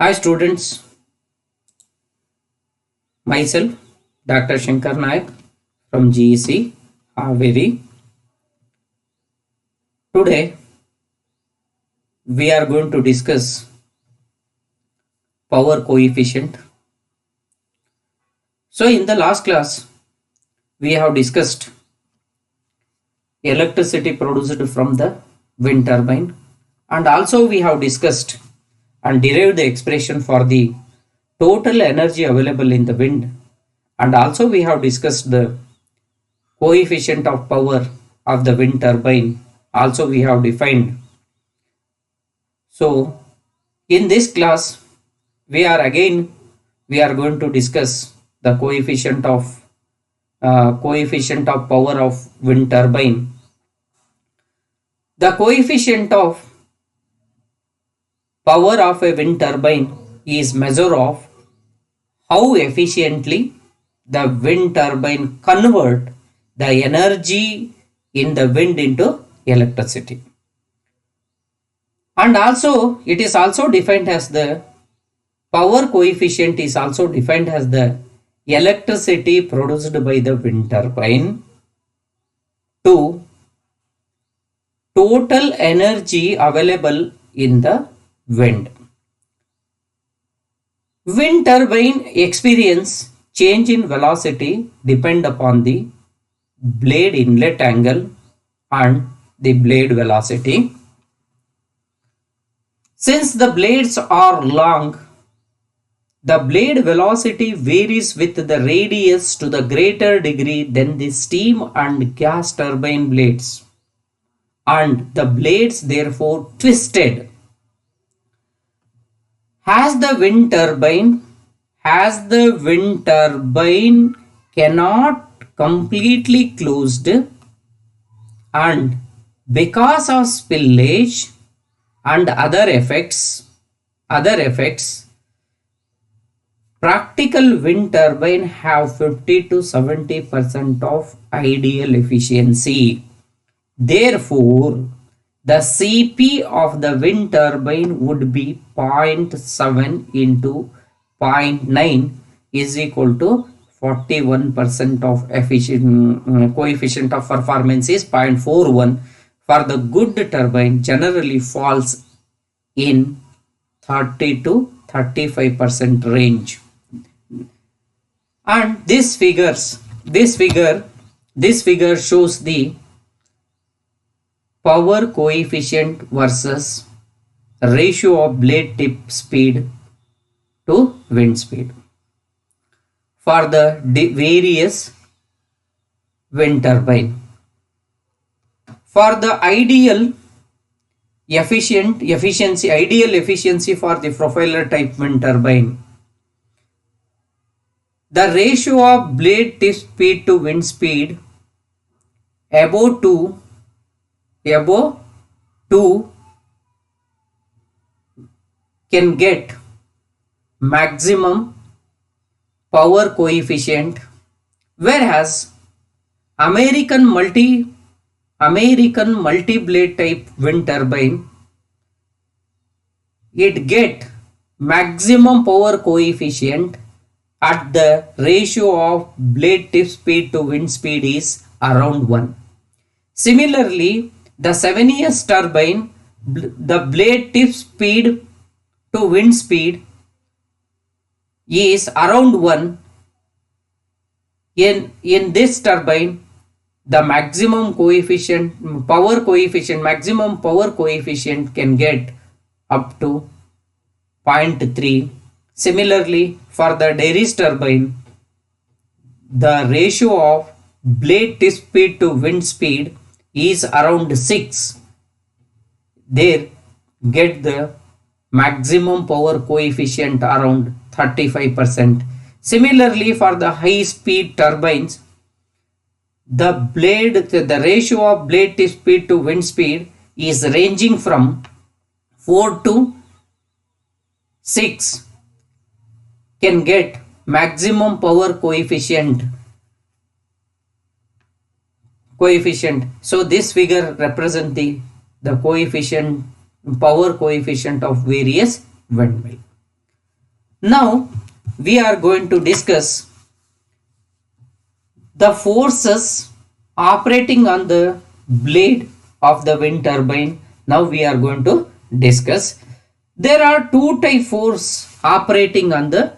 Hi students, myself Dr. Shankar Naik from GEC Haveri. Today we are going to discuss power coefficient. So in the last class we have discussed electricity produced from the wind turbine, and also we have discussed and derived the expression for the total energy available in the wind, and also we have discussed the coefficient of power of the wind turbine. Also we have defined. So in this class we are going to discuss the coefficient of power of wind turbine. The coefficient of power of a wind turbine is measure of how efficiently the wind turbine convert the energy in the wind into electricity. And also it is also defined as the power coefficient is also defined as the electricity produced by the wind turbine to total energy available in the wind. Wind turbine experience change in velocity depend upon the blade inlet angle and the blade velocity. Since the blades are long, the blade velocity varies with the radius to the greater degree than the steam and gas turbine blades, and the blades therefore twisted. As the wind turbine cannot completely closed, and because of spillage and other effects, practical wind turbine have 50 to 70% of ideal efficiency. Therefore, the CP of the wind turbine would be 0.7 into 0.9 is equal to 41% of coefficient of performance is 0.41. For the good turbine generally falls in 30 to 35% range. And this figure shows the power coefficient versus ratio of blade tip speed to wind speed for the various wind turbine. For the ideal efficiency for the propeller type wind turbine, the ratio of blade tip speed to wind speed above 2 can get maximum power coefficient, whereas American multi-blade type wind turbine, it get maximum power coefficient at the ratio of blade tip speed to wind speed is around 1. Similarly, the 7S turbine, the blade tip speed to wind speed is around 1. In this turbine, the maximum power coefficient can get up to 0.3. Similarly, for the Dairy's turbine, the ratio of blade tip speed to wind speed is around 6. They get the maximum power coefficient around 35%. Similarly, for the high speed turbines, the ratio of blade tip speed to wind speed is ranging from 4 to 6, can get maximum power coefficient. So this figure represents the power coefficient of various windmill. Now we are going to discuss the forces operating on the blade of the wind turbine. Now we are going to discuss. There are two type force operating on the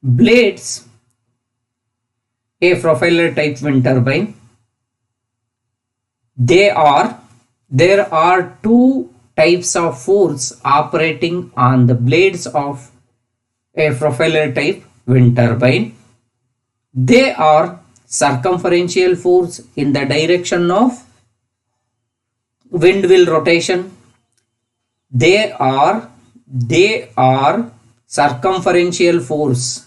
blades a propeller type wind turbine. There are two types of force operating on the blades of a propeller type wind turbine. They are circumferential force in the direction of wind wheel rotation. They are circumferential force.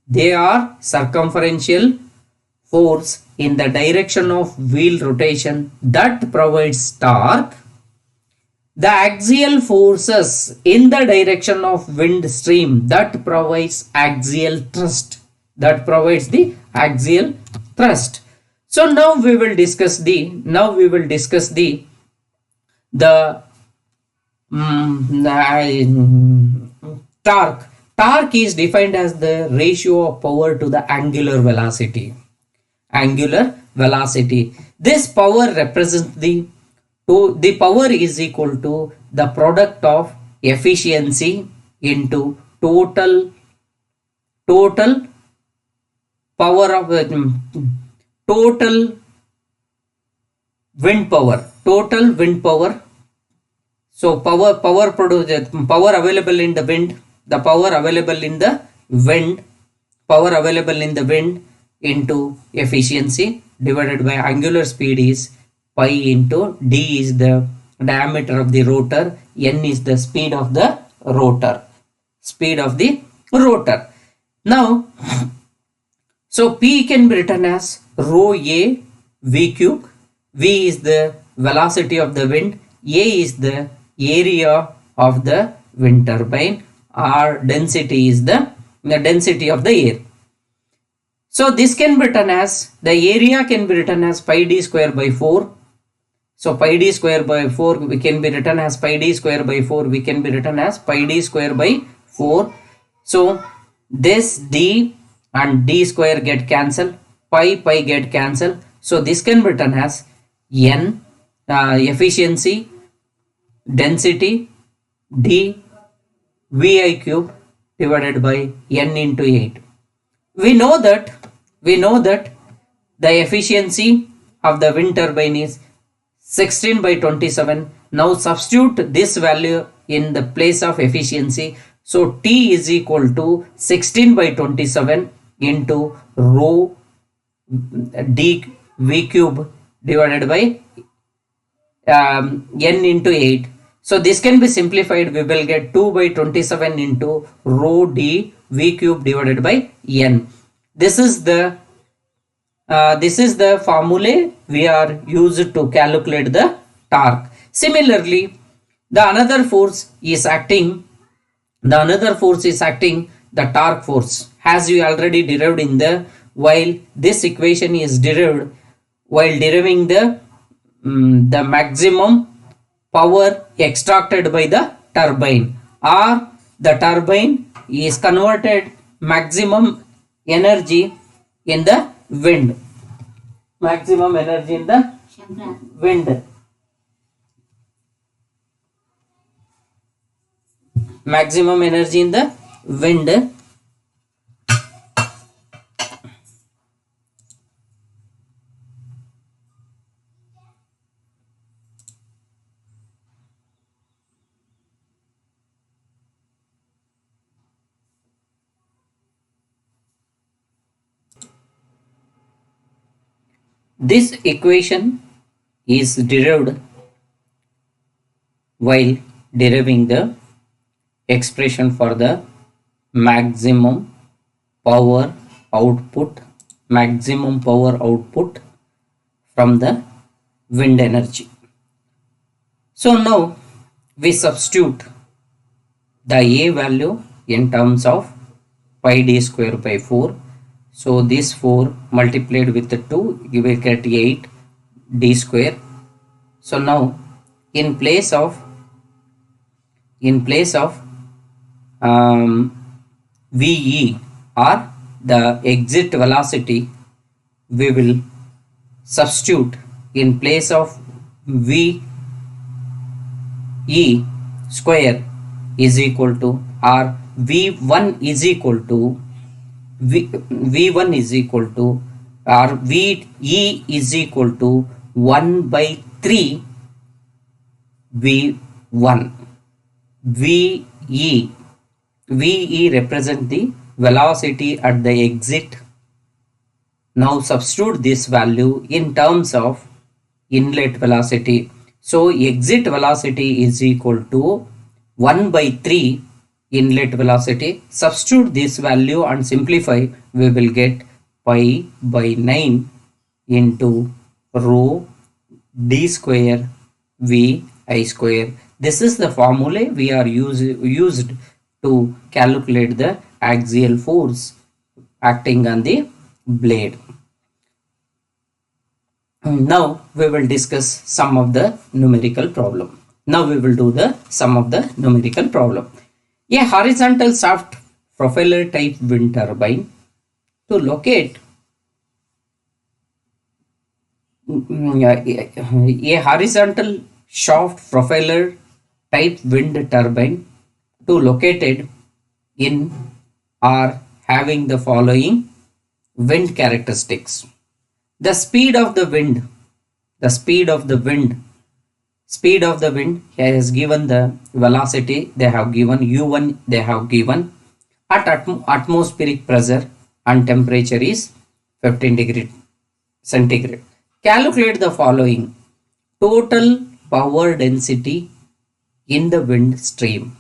They are circumferential force in the direction of wheel rotation that provides torque. The axial forces in the direction of wind stream that provides axial thrust. That provides the axial thrust. So now we will discuss the the torque. Torque is defined as the ratio of power to the angular velocity. This power represents the power is equal to the product of efficiency into total power of total wind power. So power available in the wind, power available in the wind into efficiency divided by angular speed is pi into d is the diameter of the rotor, n is the speed of the rotor. Now, so P can be written as rho A V cube. V is the velocity of the wind. A is the area of the wind turbine. R density is the density of the air. So this can be written as, the area can be written as pi d square by 4. So pi d square by 4 we can be written as pi d square by 4. We can be written as pi d square by 4. So this d and d square get cancelled. Pi get cancelled. So this can be written as n efficiency density d vi cube divided by n into 8. We know that the efficiency of the wind turbine is 16 by 27. Now substitute this value in the place of efficiency. So T is equal to 16 by 27 into rho d v cube divided by n into 8. So this can be simplified. We will get 2 by 27 into rho d v cube divided by n. This is the formula we are used to calculate the torque. Similarly, the another force is acting, the torque force, as you already derived in the, while this equation is derived while deriving the maximum power extracted by the turbine, or the turbine is converted maximum energy in the wind. Maximum energy in the wind. Maximum energy in the wind. This equation is derived while deriving the expression for the maximum power output from the wind energy. So now we substitute the A value in terms of pi d square by 4. So this 4 multiplied with the 2, you will get 8 d square. So now in place of VE or the exit velocity, we will substitute in place of VE square is equal to, or V1 is equal to V1 is equal to, or VE is equal to 1 by 3 V1. VE represent the velocity at the exit. Now substitute this value in terms of inlet velocity. So exit velocity is equal to 1 by 3 inlet velocity. Substitute this value and simplify. We will get pi by 9 into rho d square v I square. This is the formula we are used to calculate the axial force acting on the blade. Now we will discuss some of the numerical problem. Now we will do the some of the numerical problem. A horizontal shaft propeller type wind turbine, to locate a horizontal shaft propeller type wind turbine to located in are having the following wind characteristics. The speed of the wind, speed of the wind has given the velocity, they have given u1, they have given at atmospheric pressure and temperature is 15 degree centigrade. Calculate the following: total power density in the wind stream.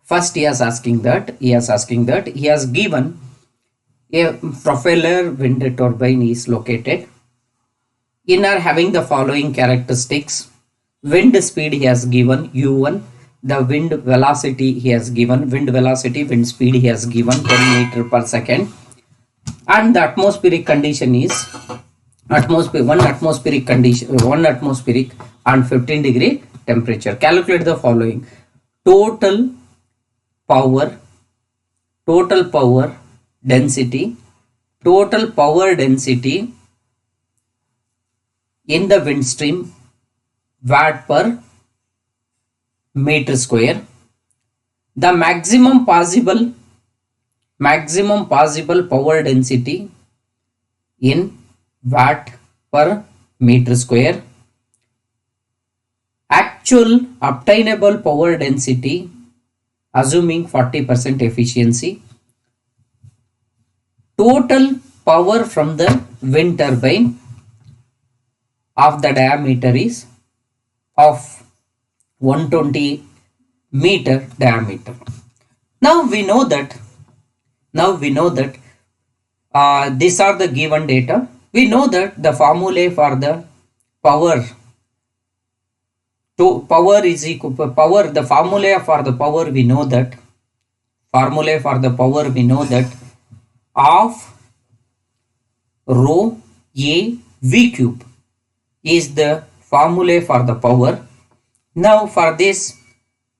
First he is asking that he has given a propeller wind turbine is located in are having the following characteristics. Wind speed he has given u1, the wind velocity he has given, wind speed he has given 10 meter per second, and the atmospheric condition is one atmospheric and 15 degree temperature. Calculate the following: total power density in the wind stream, watt per meter square. The maximum possible power density in watt per meter square. Actual obtainable power density assuming 40% efficiency. Total power from the wind turbine of the diameter is of 120 meter diameter. Now we know that these are the given data. We know that the formula for the power is equal to power. The formula for the power we know that of rho a v cube is the formula for the power. Now for this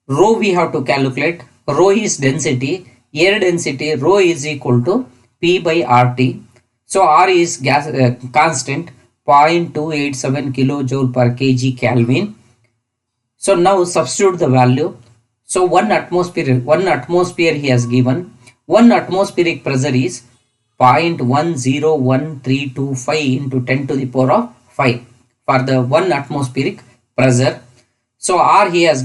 rho we have to calculate. Rho is density, air density. Rho is equal to P by RT. So R is gas constant 0.287 kilojoule per kg Kelvin. So now substitute the value. So one atmosphere he has given. One atmospheric pressure is 0.101325 into 10 to the power of 5 for the one atmospheric pressure. So R is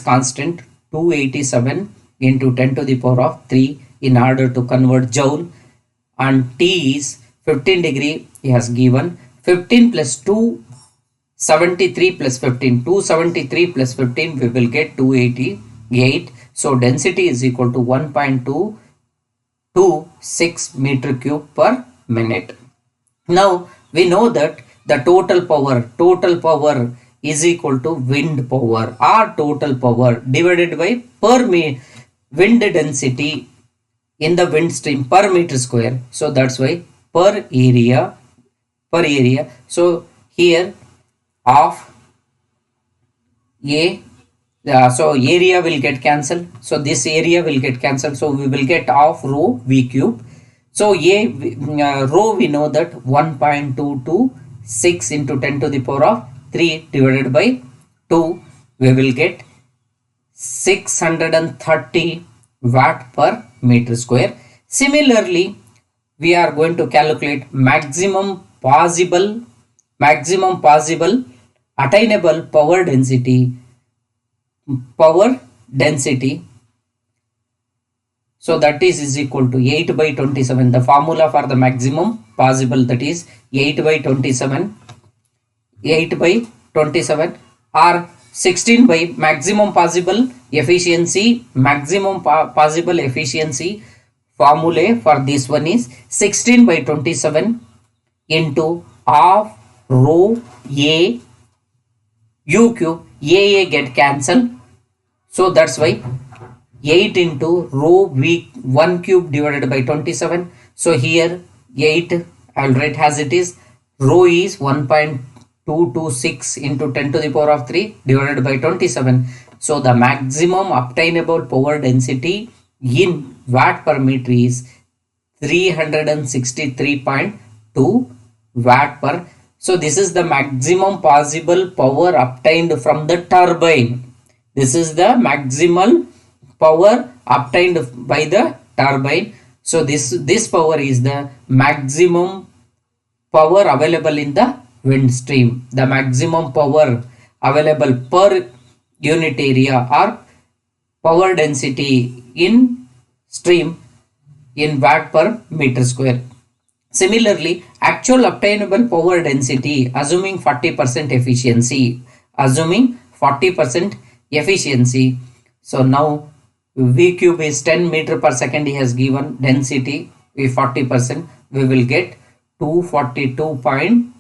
constant 287 into 10 to the power of 3 in order to convert joule, and T is 15 degree he has given. 15 plus 273 plus 15, 273 plus 15 we will get 288. So density is equal to 1.226 meter cube per minute. Now we know that the total power is equal to wind power or total power divided by wind density in the wind stream per meter square. So that's why per area. So here of a So area will get cancelled. So this area will get cancelled. So we will get half rho v cube. So rho we know that 1.226 into 10 to the power of 3 divided by 2. We will get 630 watt per meter square. Similarly, we are going to calculate maximum possible attainable power density. So that is equal to 8 by 27. The formula for the maximum possible, that is 8 by 27 or 16 by maximum possible efficiency. Possible efficiency formula for this one is 16 by 27 into half rho a u cube. A get cancelled. So that's why 8 into rho v1 cube divided by 27. So here 8, I'll write as it is. Rho is 1.226 into 10 to the power of 3 divided by 27. So the maximum obtainable power density in watt per meter is 363.2 watt per. So this is the maximum possible power obtained from the turbine. This is the maximal power obtained by the turbine. So this power is the maximum power available in the wind stream. The maximum power available per unit area or power density in stream in watt per meter square. Similarly, actual obtainable power density assuming 40% efficiency. So now V cube is 10 meter per second. He has given density with 40%. We will get 242 point.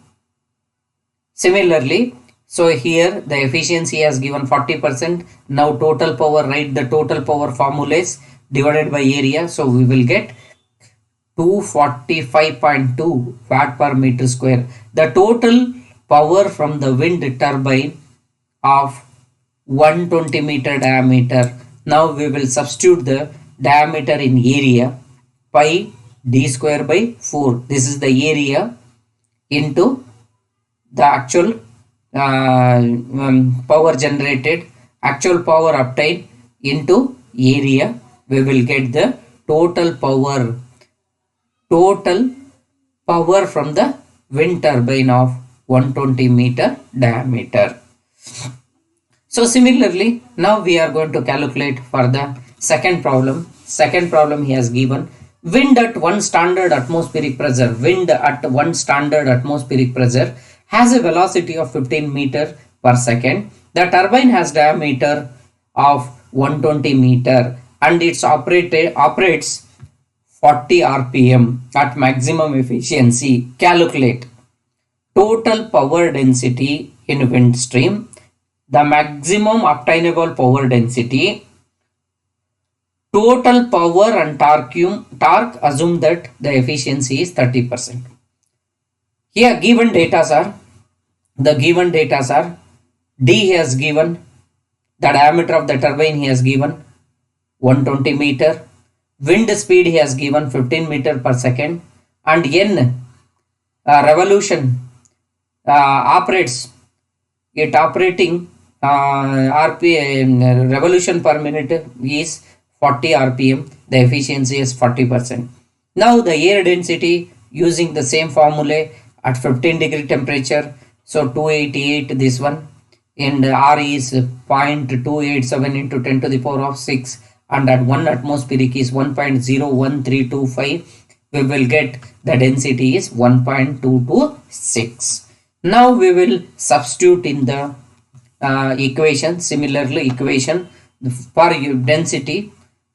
Similarly, so here the efficiency has given 40%. Now total power, write the total power formulas divided by area. So we will get 245.2 watt per meter square. The total power from the wind turbine of 120 meter diameter. Now we will substitute the diameter in area, pi d square by 4. This is the area into the actual power generated, actual power obtained into area. We will get the total power from the wind turbine of 120 meter diameter. So similarly, now we are going to calculate for the second problem. Second problem he has given wind at one standard atmospheric pressure. Wind at one standard atmospheric pressure has a velocity of 15 meter per second. The turbine has diameter of 120 meter and it operates 40 rpm at maximum efficiency. Calculate total power density in wind stream, the maximum obtainable power density, total power and torque. Assume that the efficiency is 30%. Here given data are, D he has given, the diameter of the turbine he has given 120 meter, wind speed he has given 15 meter per second, and N revolution operating revolution per minute is 40 rpm. The efficiency is 40%. Now the air density using the same formula at 15 degree temperature, so 288 this one, and R is 0.287 into 10 to the power of 6, and at 1 atmospheric is 1.01325. We will get the density is 1.226. Now we will substitute in the equation. Similarly, equation for density,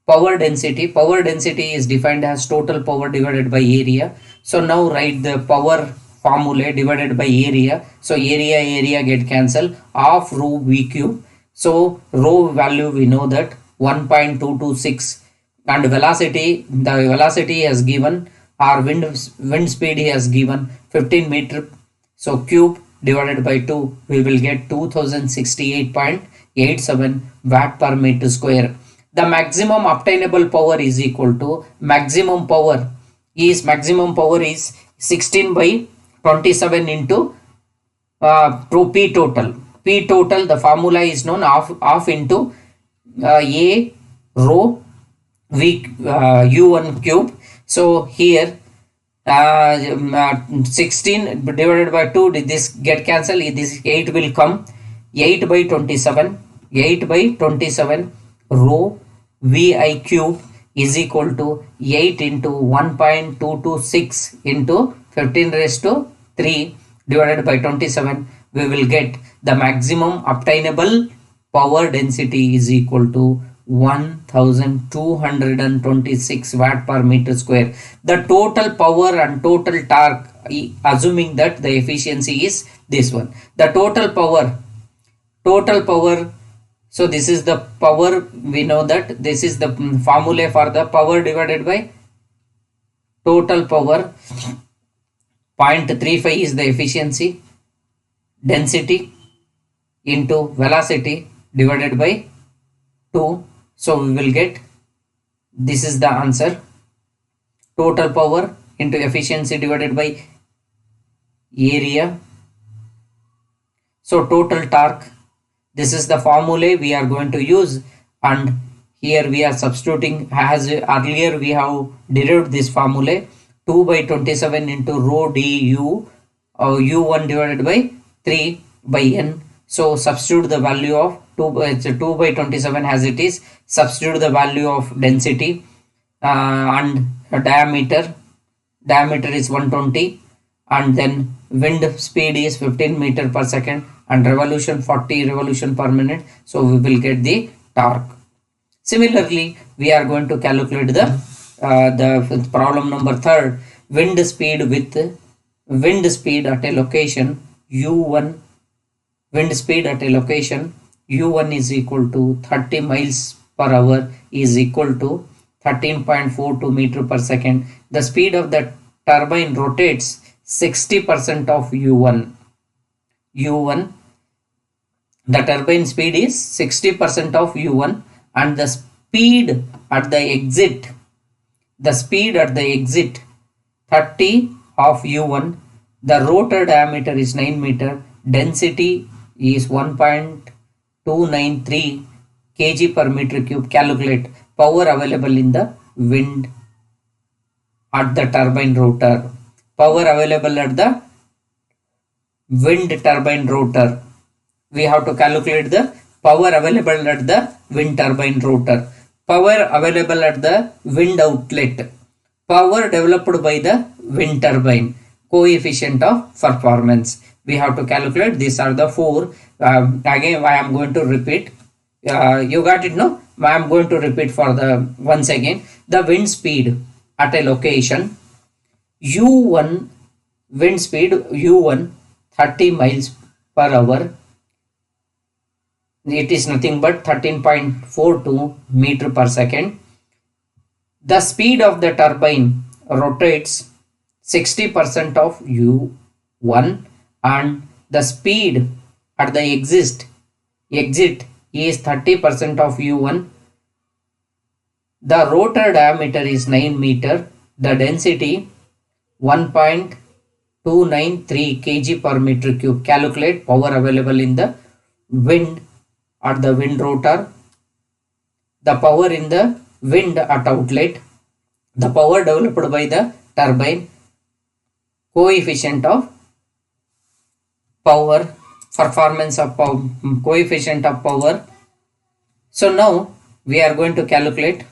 power density is defined as total power divided by area. So now write the power formula divided by area. So area get cancelled, half rho v cube. So rho value we know that 1.226, and velocity, the velocity has given, our wind speed he has given 15 meter. So cube divided by 2, we will get 2068.8 87 watt per meter square. The maximum obtainable power is equal to maximum power is 16 by 27 into to P total. P total, the formula is known half into A rho V U1 cube. So here 16 divided by 2, this get cancelled, this 8 will come, 8 by 27 rho Vi cube is equal to 8 into 1.226 into 15 raised to 3 divided by 27. We will get the maximum obtainable power density is equal to 1226 watt per meter square. The total power and total torque, assuming that the efficiency is this one, the total power, so this is the power. We know that this is the formula for the power divided by total power. 0.35 is the efficiency, density into velocity divided by 2. So we will get, this is the answer, total power into efficiency divided by area. So total torque, this is the formula we are going to use, and here we are substituting, as earlier we have derived this formula, 2 by 27 into rho du u1 divided by 3 by n. So substitute the value of 2 by 27 as it is, substitute the value of density and diameter is 120, and then wind speed is 15 meter per second and revolution 40 revolution per minute. So we will get the torque. Similarly, we are going to calculate the problem number 3rd, wind speed with wind speed at a location u1. Wind speed at a location u1 is equal to 30 miles per hour is equal to 13.42 meter per second. The speed of the turbine rotates 60% of u1. The turbine speed is 60% of u1, and the speed at the exit 30 of u1. The rotor diameter is 9 meter, density is 1.293 kg per meter cube. Calculate power available in the wind at the turbine rotor. Power available at the wind turbine rotor. We have to calculate the power available at the wind turbine rotor. Power available at the wind outlet. Power developed by the wind turbine. Coefficient of performance. We have to calculate. These are the 4. Again, I am going to repeat. You got it, no? I am going to repeat for the once again. The wind speed at a location u1, wind speed u1 30 miles per hour. It is nothing but 13.42 meter per second. The speed of the turbine rotates 60% of u1, and the speed at the exit is 30% of u1. The rotor diameter is 9 meter. The density 1.293 kg per meter cube. Calculate power available in the wind at the wind rotor, the power in the wind at outlet, the power developed by the turbine, coefficient of power, performance of power, coefficient of power. So now we are going to calculate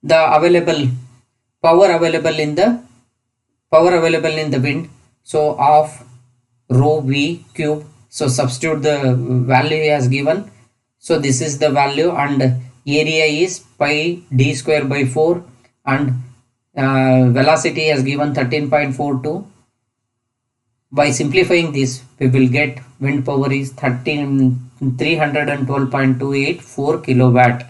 the available power available in the wind. So of rho v cube. So substitute the value as given. So this is the value, and area is pi d square by 4, and velocity has given 13.42. By simplifying this, we will get wind power is 312.284 kilowatt.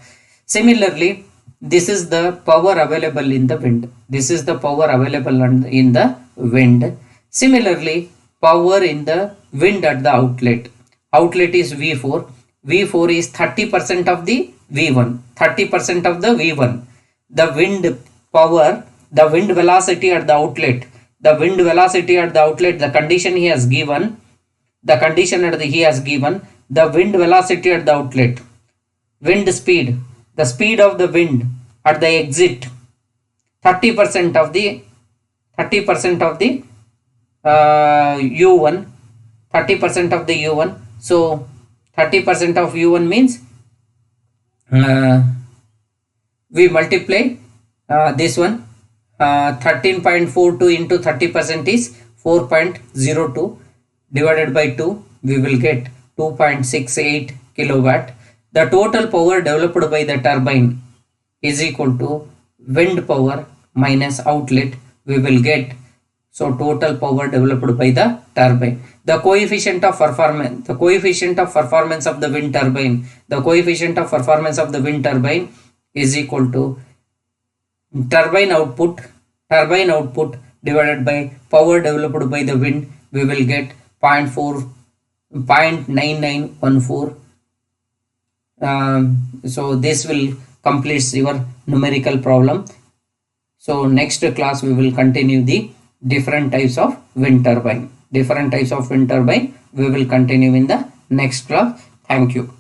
Similarly, this is the power available in the wind. This is the power available in the wind. Similarly, power in the wind at the outlet. Outlet is V4. V4 is 30% of the V1. 30% of the V1. The wind power, the wind velocity at the outlet. The wind velocity at the outlet, the condition he has given. The condition he has given. The wind velocity at the outlet. Wind speed. The speed of the wind at the exit. 30% of the U1. 30% of the U1. So 30% of U1 means we multiply this one, 13.42 into 30% is 4.02, divided by 2 we will get 2.68 kilowatt. The total power developed by the turbine is equal to wind power minus outlet, we will get, so total power developed by the turbine. The coefficient of performance, the coefficient of performance of the wind turbine, the coefficient of performance of the wind turbine is equal to turbine output divided by power developed by the wind, we will get 0.9914. So this will complete your numerical problem. So next class we will continue the different types of wind turbine. We will continue in the next class. Thank you.